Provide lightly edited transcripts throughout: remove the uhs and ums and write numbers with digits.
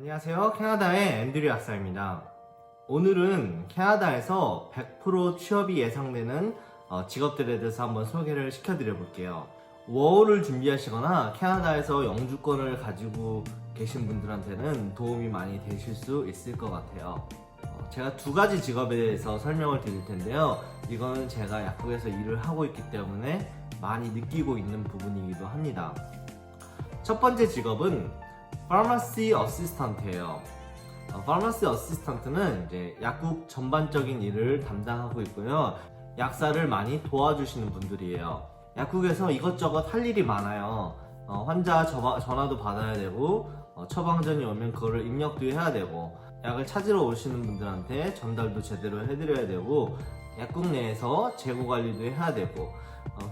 안녕하세요. 캐나다의 앤드류 약사입니다. 오늘은 캐나다에서 100% 취업이 예상되는 직업들에 대해서 한번 소개를 시켜드려 볼게요. 워홀을 준비하시거나 캐나다에서 영주권을 가지고 계신 분들한테는 도움이 많이 되실 수 있을 것 같아요. 제가 두 가지 직업에 대해서 설명을 드릴 텐데요. 이거는 제가 약국에서 일을 하고 있기 때문에 많이 느끼고 있는 부분이기도 합니다. 첫 번째 직업은 Pharmacy Assistant예요. Pharmacy Assistant는 이제 약국 전반적인 일을 담당하고 있고요. 약사를 많이 도와주시는 분들이에요. 약국에서 이것저것 할 일이 많아요. 환자 전화도 받아야 되고, 처방전이 오면 그거를 입력도 해야 되고, 약을 찾으러 오시는 분들한테 전달도 제대로 해드려야 되고, 약국 내에서 재고 관리도 해야 되고,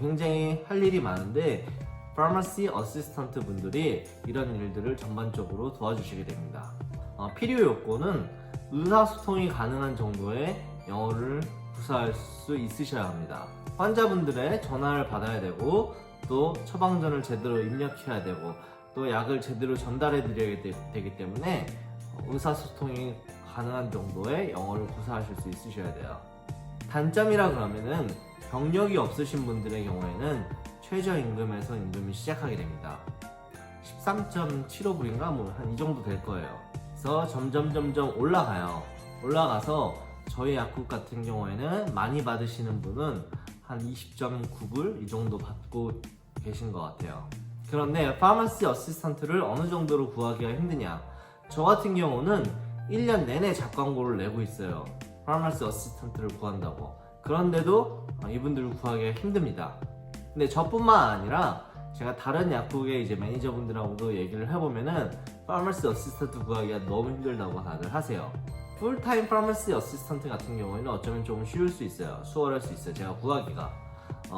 굉장히 할 일이 많은데 파마시 어시스턴트 분들이 이런 일들을 전반적으로 도와주시게 됩니다. 필요 요건은 의사소통이 가능한 정도의 영어를 구사할 수 있으셔야 합니다. 환자분들의 전화를 받아야 되고, 또 처방전을 제대로 입력해야 되고, 또 약을 제대로 전달해 드려야 되기 때문에 의사소통이 가능한 정도의 영어를 구사하실 수 있으셔야 돼요. 단점이라 그러면은 경력이 없으신 분들의 경우에는 최저임금에서 임금이 시작하게 됩니다. 13.75불인가 뭐 한 이 정도 될 거예요. 그래서 점점 올라가요. 올라가서 저희 약국 같은 경우에는 많이 받으시는 분은 한 20.9불 이 정도 받고 계신 것 같아요. 그런데 파마시 어시스턴트를 어느 정도로 구하기가 힘드냐? 저 같은 경우는 1년 내내 잡광고를 내고 있어요. 파마시 어시스턴트를 구한다고. 그런데도 이분들을 구하기가 힘듭니다. 근데 저뿐만 아니라 제가 다른 약국의 이제 매니저분들하고도 얘기를 해보면은 파마시 어시스턴트 구하기가 너무 힘들다고 다들 하세요. 풀타임 파마시 어시스턴트 같은 경우에는 어쩌면 조금 쉬울 수 있어요. 수월할 수 있어요. 제가 구하기가.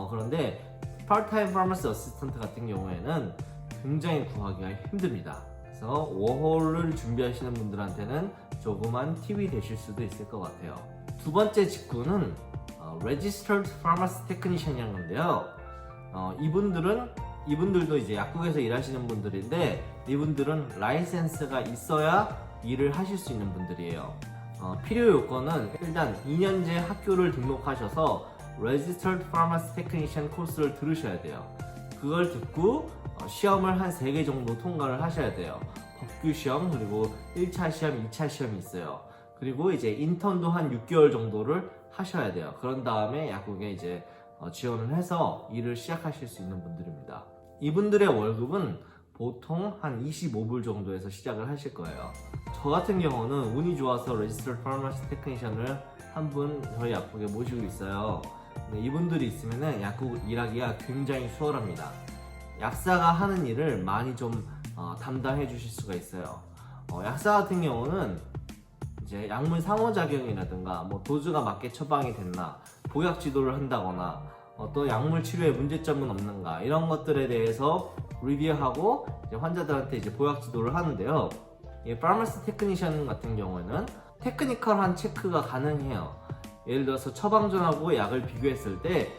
그런데 파트타임 파마시 어시스턴트 같은 경우에는 굉장히 구하기가 힘듭니다. 그래서 워홀을 준비하시는 분들한테는 조그만 팁이 되실 수도 있을 것 같아요. 두 번째 직군은 Registered Pharmacy Technician이라는 건데요. 이분들도 이제 약국에서 일하시는 분들인데, 이분들은 라이센스가 있어야 일을 하실 수 있는 분들이에요. 필요 요건은 일단 2년제 학교를 등록하셔서 Registered Pharmacy Technician 코र्스를 들으셔야 돼요. 그걸 듣고 시험을 한 3개 정도 통과를 하셔야 돼요. 법규 시험, 그리고 1차 시험, 2차 시험이 있어요. 그리고 이제 인턴도 한 6개월 정도를 하셔야 돼요. 그런 다음에 약국에 이제 지원을 해서 일을 시작하실 수 있는 분들입니다. 이분들의 월급은 보통 한 25불 정도에서 시작을 하실 거예요. 저 같은 경우는 운이 좋아서 Registered Pharmacy Technician을 한 분 저희 약국에 모시고 있어요. 근데 이분들이 있으면 약국 일하기가 굉장히 수월합니다. 약사가 하는 일을 많이 좀 담당해 주실 수가 있어요. 약사 같은 경우는 이제 약물 상호작용이라든가 뭐 도수가 맞게 처방이 됐나, 복약 지도를 한다거나, 또 약물 치료에 문제점은 없는가, 이런 것들에 대해서 리뷰하고 이제 환자들한테 이제 복약 지도를 하는데요. 이 파마시 테크니션 같은 경우에는 테크니컬한 체크가 가능해요. 예를 들어서 처방전하고 약을 비교했을 때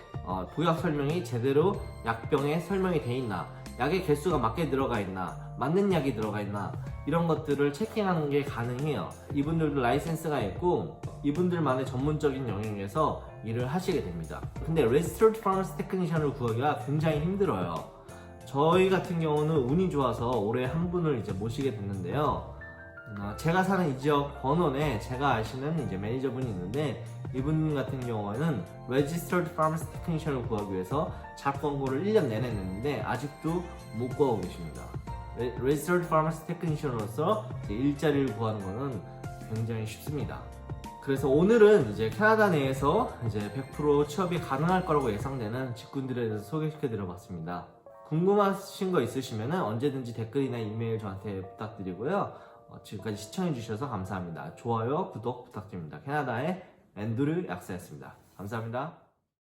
복약 설명이 제대로 약병에 설명이 돼 있나, 약의 개수가 맞게 들어가 있나, 맞는 약이 들어가 있나, 이런 것들을 체킹하는 게 가능해요. 이분들도 라이센스가 있고 이분들만의 전문적인 영역에서 일을 하시게 됩니다. 근데 Registered Pharmacy Technician을 구하기가 굉장히 힘들어요. 저희 같은 경우는 운이 좋아서 올해 한 분을 이제 모시게 됐는데요. 제가 사는 이 지역 번원에 제가 아시는 이제 매니저분이 있는데, 이분 같은 경우에는 Registered Pharmacy Technician을 구하기 위해서 잡광고를 1년 내내 냈는데 아직도 못 구하고 계십니다. Registered Pharmacy Technician으로서 일자리를 구하는 것은 굉장히 쉽습니다. 그래서 오늘은 이제 캐나다 내에서 이제 100% 취업이 가능할 거라고 예상되는 직군들에 대해서 소개시켜 드려봤습니다. 궁금하신 거 있으시면 언제든지 댓글이나 이메일 저한테 부탁드리고요. 지금까지 시청해주셔서 감사합니다. 좋아요, 구독 부탁드립니다. 캐나다의 앤드류 약사였습니다. 감사합니다.